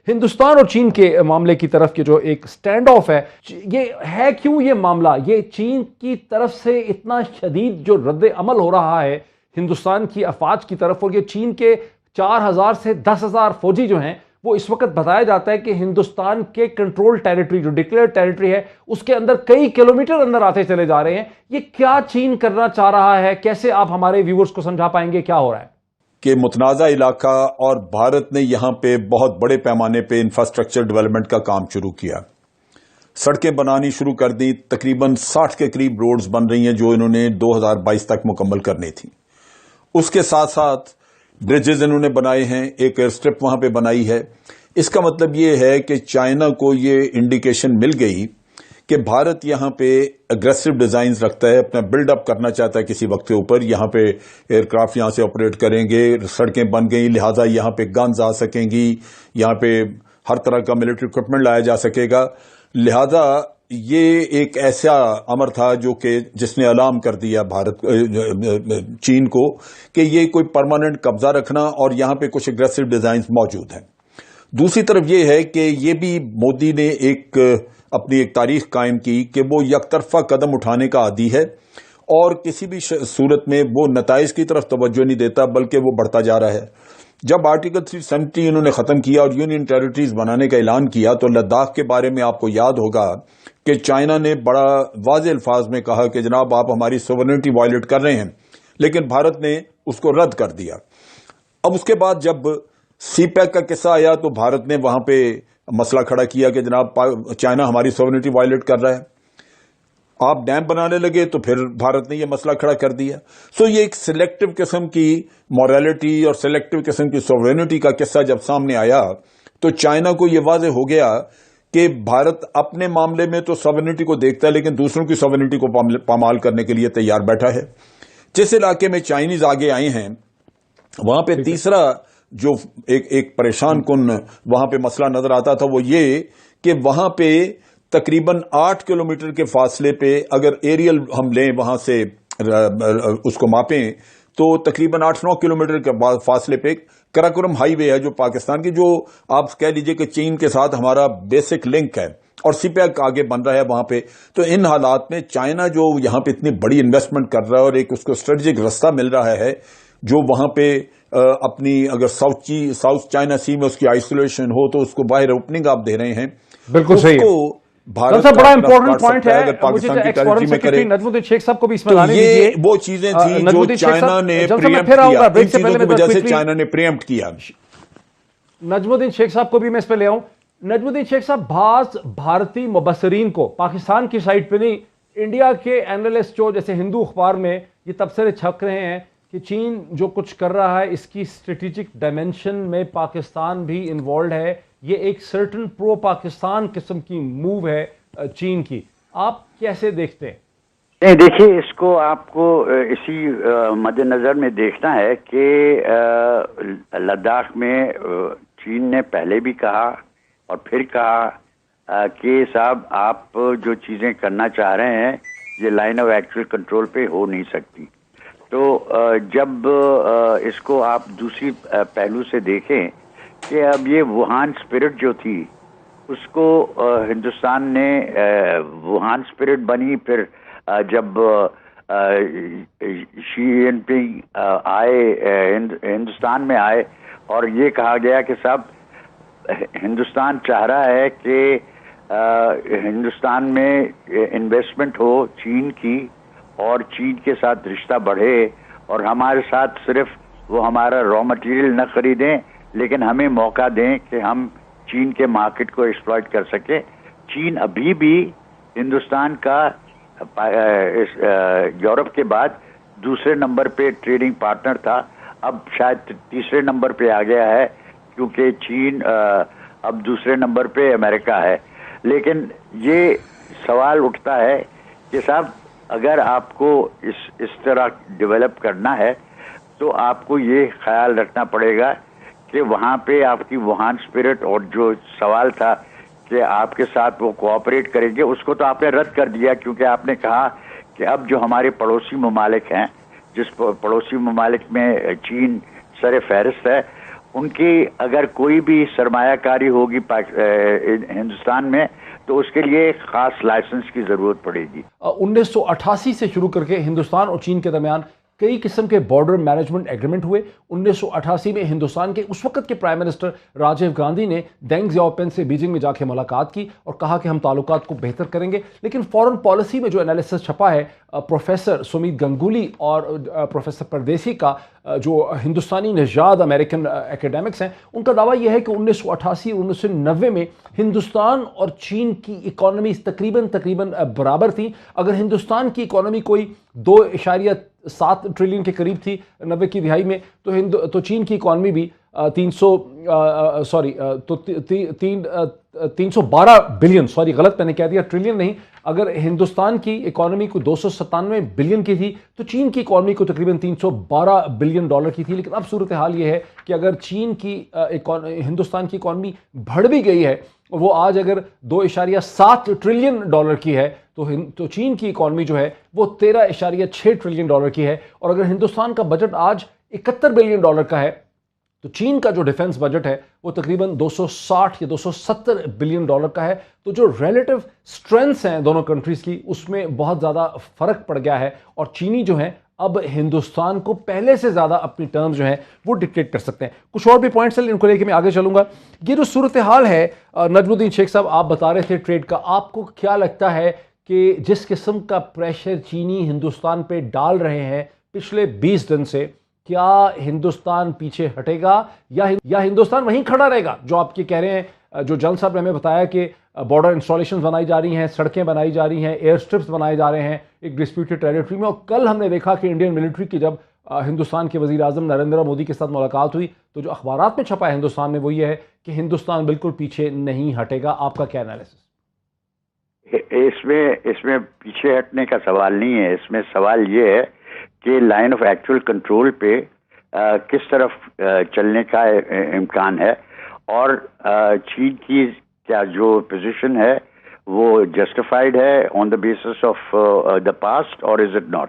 ہندوستان اور چین کے معاملے کی طرف کے جو ایک سٹینڈ آف ہے، یہ ہے کیوں یہ معاملہ، یہ چین کی طرف سے اتنا شدید جو رد عمل ہو رہا ہے ہندوستان کی افواج کی طرف، اور یہ چین کے 4,000 سے 10,000 فوجی جو ہیں وہ اس وقت بتایا جاتا ہے کہ ہندوستان کے کنٹرول ٹیریٹری جو ڈکلیئر ٹیریٹری ہے اس کے اندر کئی کلومیٹر اندر آتے چلے جا رہے ہیں. یہ کیا چین کرنا چاہ رہا ہے؟ کیسے آپ ہمارے ویورز کو سمجھا پائیں گے کیا ہو رہا ہے؟ کہ متنازع علاقہ اور بھارت نے یہاں پہ بہت بڑے پیمانے پہ انفراسٹرکچر ڈیولپمنٹ کا کام شروع کیا، سڑکیں بنانی شروع کر دی، تقریباً 60 کے قریب روڈز بن رہی ہیں جو انہوں نے 2022 تک مکمل کرنی تھی. اس کے ساتھ ساتھ برجز انہوں نے بنائے ہیں، ایک ایئر اسٹرپ وہاں پہ بنائی ہے. اس کا مطلب یہ ہے کہ چائنا کو یہ انڈیکیشن مل گئی کہ بھارت یہاں پہ اگریسو ڈیزائنز رکھتا ہے، اپنا بلڈ اپ کرنا چاہتا ہے کسی وقت کے اوپر. یہاں پہ ایئر کرافٹ یہاں سے آپریٹ کریں گے، سڑکیں بن گئی، لہٰذا یہاں پہ گنز آ سکیں گی، یہاں پہ ہر طرح کا ملٹری اکوپمنٹ لایا جا سکے گا. لہذا یہ ایک ایسا امر تھا جو کہ جس نے الارم کر دیا چین کو کہ یہ کوئی پرماننٹ قبضہ رکھنا اور یہاں پہ کچھ اگریسو ڈیزائنز موجود ہیں. دوسری طرف یہ ہے کہ یہ بھی مودی نے اپنی ایک تاریخ قائم کی کہ وہ یک طرفہ قدم اٹھانے کا عادی ہے اور کسی بھی صورت میں وہ نتائج کی طرف توجہ نہیں دیتا بلکہ وہ بڑھتا جا رہا ہے. جب آرٹیکل 370 انہوں نے ختم کیا اور یونین ٹیریٹریز بنانے کا اعلان کیا تو لداخ کے بارے میں آپ کو یاد ہوگا کہ چائنا نے بڑا واضح الفاظ میں کہا کہ جناب آپ ہماری سوورنٹی وائلیٹ کر رہے ہیں، لیکن بھارت نے اس کو رد کر دیا. اب اس کے بعد جب سی پیک کا قصہ آیا تو بھارت نے وہاں پہ مسئلہ کھڑا کیا کہ جناب چائنا ہماری سوورنٹی وائلیٹ کر رہا ہے. آپ ڈیم بنانے لگے تو پھر بھارت نے یہ مسئلہ کھڑا کر دیا. یہ ایک سلیکٹو قسم کی مورالٹی اور سلیکٹو قسم کی سوورنٹی کا قصہ جب سامنے آیا تو چائنا کو یہ واضح ہو گیا کہ بھارت اپنے معاملے میں تو سوورنٹی کو دیکھتا ہے لیکن دوسروں کی سوورنٹی کو پامال کرنے کے لیے تیار بیٹھا ہے. جس علاقے میں چائنیز آگے آئے ہیں وہاں پہ تیسرا جو ایک پریشان کن وہاں پہ مسئلہ نظر آتا تھا وہ یہ کہ وہاں پہ تقریباً 8 کلومیٹر کے فاصلے پہ اگر ایریل ہم لیں وہاں سے اس کو ماپیں تو تقریباً 8-9 کلومیٹر کے فاصلے پہ کراکورم ہائی وے ہے جو پاکستان کی، جو آپ کہہ لیجئے کہ چین کے ساتھ ہمارا بیسک لنک ہے، اور سی پیک آگے بن رہا ہے وہاں پہ. تو ان حالات میں چائنا جو یہاں پہ اتنی بڑی انویسٹمنٹ کر رہا ہے اور ایک اس کو اسٹریٹجک رستہ مل رہا ہے جو وہاں پہ اپنی اگر ساؤتھ چائنا سی میں اس کی آئسولیشن ہو تو اس کو باہر اوپننگ آپ دے رہے ہیں. بالکل صحیح. بھارت کا بڑا امپورٹنٹ پوائنٹ ہے اگر پاکستان کی ٹیریٹری میں کرے نجم الدین شیخ صاحب کو بھی اس میں تو لانے یہ دیجیے. وہ چیزیں تھیں جو چائنا نے پریمپٹ کیا، ان چیزوں کی وجہ سے چائنا نے پریمپٹ کیا. نجم الدین شیخ صاحب کو بھی میں اس پہ لے آؤں. نجم الدین شیخ صاحب، بعض بھارتی مبصرین کو پاکستان کی سائٹ پہ نہیں، انڈیا کے اینالسٹ جو جیسے ہندو اخبار میں یہ تبصرے چھپ رہے ہیں کہ چین جو کچھ کر رہا ہے اس کی اسٹریٹجک ڈائمینشن میں پاکستان بھی انوالوڈ ہے، یہ ایک سرٹن پرو پاکستان قسم کی موو ہے چین کی. آپ کیسے دیکھتے ہیں؟ نہیں، دیکھیے اس کو آپ کو اسی مد نظر میں دیکھنا ہے کہ لداخ میں چین نے پہلے بھی کہا اور پھر کہا کہ صاحب آپ جو چیزیں کرنا چاہ رہے ہیں یہ لائن آف ایکچوئل کنٹرول پہ ہو نہیں سکتی. تو جب اس کو آپ دوسری پہلو سے دیکھیں کہ اب یہ ووہان اسپرٹ جو تھی اس کو ہندوستان نے ووہان اسپرٹ بنی، پھر جب شی جن پنگ آئے ہندوستان میں آئے اور یہ کہا گیا کہ صاحب ہندوستان چاہ رہا ہے کہ ہندوستان میں انویسٹمنٹ ہو چین کی اور چین کے ساتھ رشتہ بڑھے اور ہمارے ساتھ صرف وہ ہمارا را مٹیریل نہ خریدیں لیکن ہمیں موقع دیں کہ ہم چین کے مارکیٹ کو ایکسپلائٹ کر سکیں. چین ابھی بھی ہندوستان کا یورپ کے بعد دوسرے نمبر پہ ٹریڈنگ پارٹنر تھا، اب شاید تیسرے نمبر پہ آ گیا ہے کیونکہ چین اب دوسرے نمبر پہ امریکہ ہے. لیکن یہ سوال اٹھتا ہے کہ صاحب اگر آپ کو اس طرح ڈیولپ کرنا ہے تو آپ کو یہ خیال رکھنا پڑے گا کہ وہاں پہ آپ کی ووہان اسپرٹ اور جو سوال تھا کہ آپ کے ساتھ وہ کوآپریٹ کریں گے اس کو تو آپ نے رد کر دیا، کیونکہ آپ نے کہا کہ اب جو ہمارے پڑوسی ممالک ہیں، جس پڑوسی ممالک میں چین سر فہرست ہے، उनकी अगर कोई भी सरमाया कारी होगी हिंदुस्तान में तो उसके लिए खास लाइसेंस की जरूरत पड़ेगी। 1988 से शुरू करके हिंदुस्तान और चीन के दरमियान कई किस्म के बॉर्डर मैनेजमेंट एग्रीमेंट हुए। 1988 में हिंदुस्तान के उस वक्त के प्राइम मिनिस्टर राजीव गांधी ने डेंग ज़ियाओपिंग से बीजिंग में जाके मुलाकात की और कहा कि हम ताल्लुकात को बेहतर करेंगे। लेकिन फॉरेन पॉलिसी में जो एनालिसिस छपा है प्रोफेसर सुमित गंगुली और प्रोफेसर परदेसी का, जो हिंदुस्तानी नजाद अमेरिकन एकेडमिक्स हैं, उनका दावा यह है कि 1988 और 1990 में हिंदुस्तान और चीन की इकॉनमी तकरीबन बराबर थी। अगर हिंदुस्तान की इकॉनमी कोई 2.7 ट्रिलियन के करीब थी 90 की दिहाई में, तो चीन की इकॉनमी भी 312 बिलियन, सॉरी गलत मैंने कह दिया, ट्रिलियन नहीं। अगर हिंदुस्तान की इकॉनमी को 297 बिलियन की थी तो चीन की इकॉनमी को तकरीबन 312 बिलियन डॉलर की थी। लेकिन अब सूरत हाल ये है कि अगर चीन की हिंदुस्तान की इकॉनमी बढ़ भी गई है, वो आज अगर 2.7 ट्रिलियन डॉलर की है, तो चीन की इकॉनमी जो है वो 13.6 ट्रिलियन डॉलर की है। और अगर हिंदुस्तान का बजट आज 71 बिलियन डॉलर का है, तो चीन का जो डिफेंस बजट है वो तकरीबन 260 या 270 बिलियन डॉलर का है। तो जो रिलेटिव स्ट्रेंथ्स हैं दोनों कंट्रीज की, उसमें बहुत ज़्यादा फर्क पड़ गया है और चीनी जो है अब हिंदुस्तान को पहले से ज़्यादा अपनी टर्म्स जो हैं वो डिक्टेट कर सकते हैं। कुछ और भी पॉइंट्स हैं, इनको लेके मैं आगे चलूंगा। ये जो सूरत हाल है, नजमुद्दीन शेख साहब आप बता रहे थे ट्रेड का, आपको क्या लगता है कि जिस किस्म का प्रेशर चीनी हिंदुस्तान पे डाल रहे हैं पिछले 20 दिन से, क्या हिंदुस्तान पीछे हटेगा या हिंदुस्तान वहीं खड़ा रहेगा? जो आपके कह रहे हैं, जो जल साहब ने हमें बताया कि बॉर्डर इंस्टॉलेशंस बनाई जा रही हैं, सड़कें बनाई जा रही हैं, एयर स्ट्रिप्स बनाए जा रहे हैं एक डिस्प्यूटेड टेरिटरी में। और कल हमने देखा कि इंडियन मिलिट्री की जब हिंदुस्तान के वज़ीर आज़म नरेंद्र मोदी के साथ मुलाकात हुई, तो जो अखबारात में छपा है हिंदुस्तान में वो ये है कि हिंदुस्तान बिल्कुल पीछे नहीं हटेगा। आपका क्या एनालिसिस? इसमें पीछे हटने का सवाल नहीं है। इसमें सवाल ये है कि लाइन ऑफ एक्चुअल कंट्रोल पे किस तरफ चलने का इम्कान है और चीन की क्या जो पोजीशन है वो जस्टिफाइड है on the basis of the past और इज इट नॉट।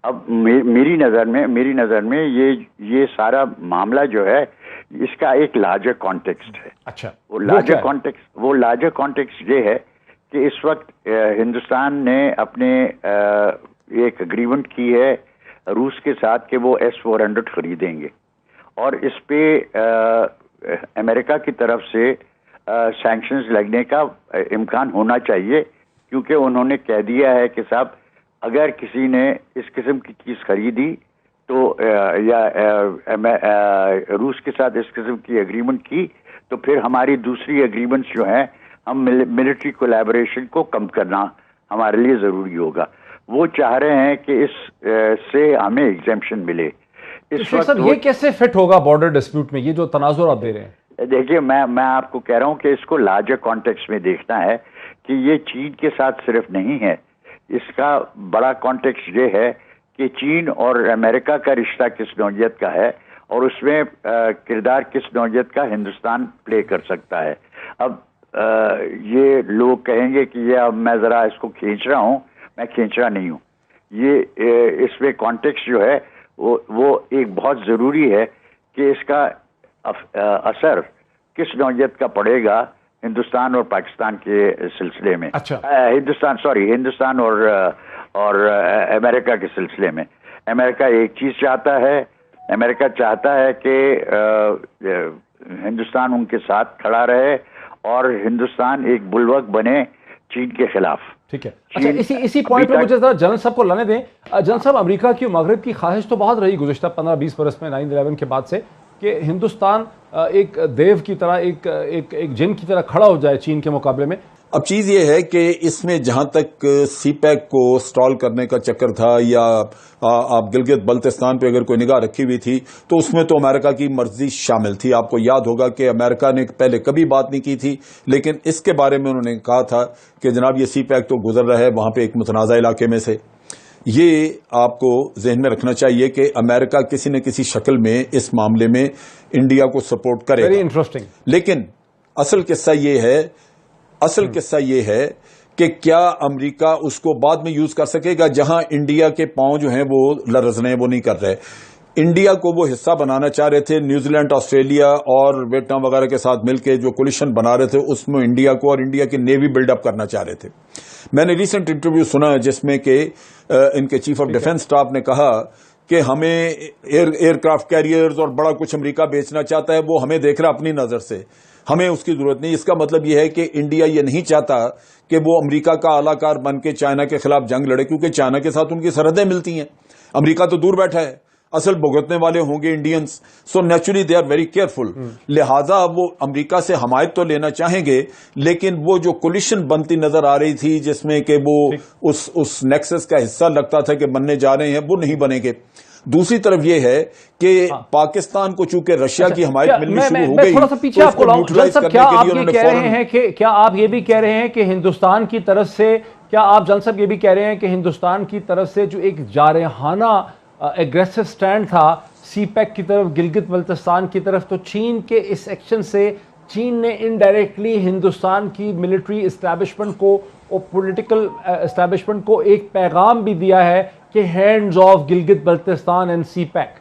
अब मेरी नज़र में ये सारा मामला जो है इसका एक लार्जर कॉन्टेक्स्ट है। अच्छा, वो लार्जर कॉन्टेक्स्ट ये है कि इस वक्त हिंदुस्तान ने अपने एक एग्रीमेंट की है रूस के साथ कि वो S-400 खरीदेंगे और इस पे अमेरिका की तरफ से सैंक्शंस लगने का इम्कान होना चाहिए, क्योंकि उन्होंने कह दिया है कि साहब अगर किसी ने इस किस्म की चीज़ खरीदी तो रूस के साथ इस किस्म की एग्रीमेंट की तो फिर हमारी दूसरी एग्रीमेंट्स जो हैं, हम मिलिट्री कोलैबोरेशन को कम करना हमारे लिए ज़रूरी होगा। वो चाह रहे हैं कि इस से हमें एग्जेम्पशन मिले। इस वक्त ये कैसे फिट होगा बॉर्डर डिस्प्यूट में, ये जो तनाजुर आप दे रहे हैं? देखिए, मैं आपको कह रहा हूं कि इसको लार्जर कॉन्टेक्स्ट में देखना है कि ये चीन के साथ सिर्फ नहीं है, इसका बड़ा कॉन्टेक्स्ट ये है कि चीन और अमेरिका का रिश्ता किस नौइयत का है और उसमें किरदार किस नौइयत का हिंदुस्तान प्ले कर सकता है। अब ये लोग कहेंगे कि ये अब मैं ज़रा इसको खींच रहा हूँ, मैं खींच रहा नहीं हूँ। ये इसमें कॉन्टेक्स्ट जो है वो एक बहुत ज़रूरी है कि इसका असर किस नौइयत का पड़ेगा हिंदुस्तान और पाकिस्तान के सिलसिले में। अच्छा, हिंदुस्तान और अमेरिका के सिलसिले में। अमेरिका एक चीज़ चाहता है, अमेरिका चाहता है कि हिंदुस्तान उनके साथ खड़ा रहे और हिंदुस्तान एक बुलवक बने चीन के खिलाफ। ठीक है। अच्छा, इसी पॉइंट पे मुझे जरा जनरल साहब को लाने दें। जनरल साहब, अमेरिका की मगरब की ख्वाहिश तो बहुत रही गुज़िश्ता 15-20 बरस में 9/11 के बाद से कि हिंदुस्तान एक देव की तरह, एक जिन की तरह खड़ा हो जाए चीन के मुकाबले में। अब चीज ये है कि इसमें जहां तक सीपैक को स्टॉल करने का चक्कर था या आप गिलगित बल्तिस्तान पे अगर कोई निगाह रखी हुई थी तो उसमें तो अमेरिका की मर्जी शामिल थी। आपको याद होगा कि अमेरिका ने पहले कभी बात नहीं की थी, लेकिन इसके बारे में उन्होंने कहा था कि जनाब ये सीपैक तो गुजर रहा है वहां पे एक मुतनाज़ा इलाके में से। ये आपको जहन में रखना चाहिए कि अमेरिका किसी न किसी शक्ल में इस मामले में इंडिया को सपोर्ट करेगा। Very interesting. लेकिन असल किस्सा ये है कि क्या अमेरिका उसको बाद में यूज कर सकेगा, जहां इंडिया के पांव जो हैं वो लरज़ने, वो नहीं कर रहे। इंडिया को वो हिस्सा बनाना चाह रहे थे। न्यूजीलैंड, ऑस्ट्रेलिया और वियतनाम वगैरह के साथ मिलकर जो कोलिशन बना रहे थे उसमें इंडिया को और इंडिया की नेवी बिल्डअप करना चाह रहे थे। मैंने रिसेंट इंटरव्यू सुना जिसमें कि इनके चीफ ऑफ डिफेंस स्टाफ ने कहा कि हमें एयरक्राफ्ट कैरियर्स और बड़ा कुछ अमेरिका बेचना चाहता है, वो हमें देख रहा अपनी नजर से, हमें उसकी जरूरत नहीं। इसका मतलब यह है कि इंडिया ये नहीं चाहता कि वो अमेरिका का आलाकार बन के चाइना के खिलाफ जंग लड़े, क्योंकि चाइना के साथ उनकी सरहदें मिलती हैं। अमेरिका तो दूर बैठा है, असल भुगतने वाले होंगे Indians. So naturally they are very careful. लिहाजा वो अमेरिका से हमायत तो लेना चाहेंगे, लेकिन वो जो कोलिशन बनती नजर आ रही थी जिसमें कि वो उस नेक्सस का हिस्सा लगता था कि बनने जा रहे हैं, वो नहीं बनेंगे। दूसरी तरफ ये है कि पाकिस्तान को चूंकि रशिया की हमायत मिलनी शुरू हो गई, थोड़ा सा पीछे आपको लाऊं। क्या आप ये कह रहे हैं कि क्या आप ये भी कह रहे हैं कि हिंदुस्तान की तरफ से, क्या आप जल साहब ये भी कह रहे हैं कि हिंदुस्तान की तरफ से जो एक जारहाना एग्रेसिव स्टैंड था सीपैक की तरफ, गिलगित बल्तिस्तान की तरफ, तो चीन के इस एक्शन से चीन ने इनडायरेक्टली हिंदुस्तान की मिलिट्री एस्टैब्लिशमेंट को और पॉलिटिकल एस्टैब्लिशमेंट को एक पैगाम भी दिया है कि hands of Gilgit Baltistan and CPEC.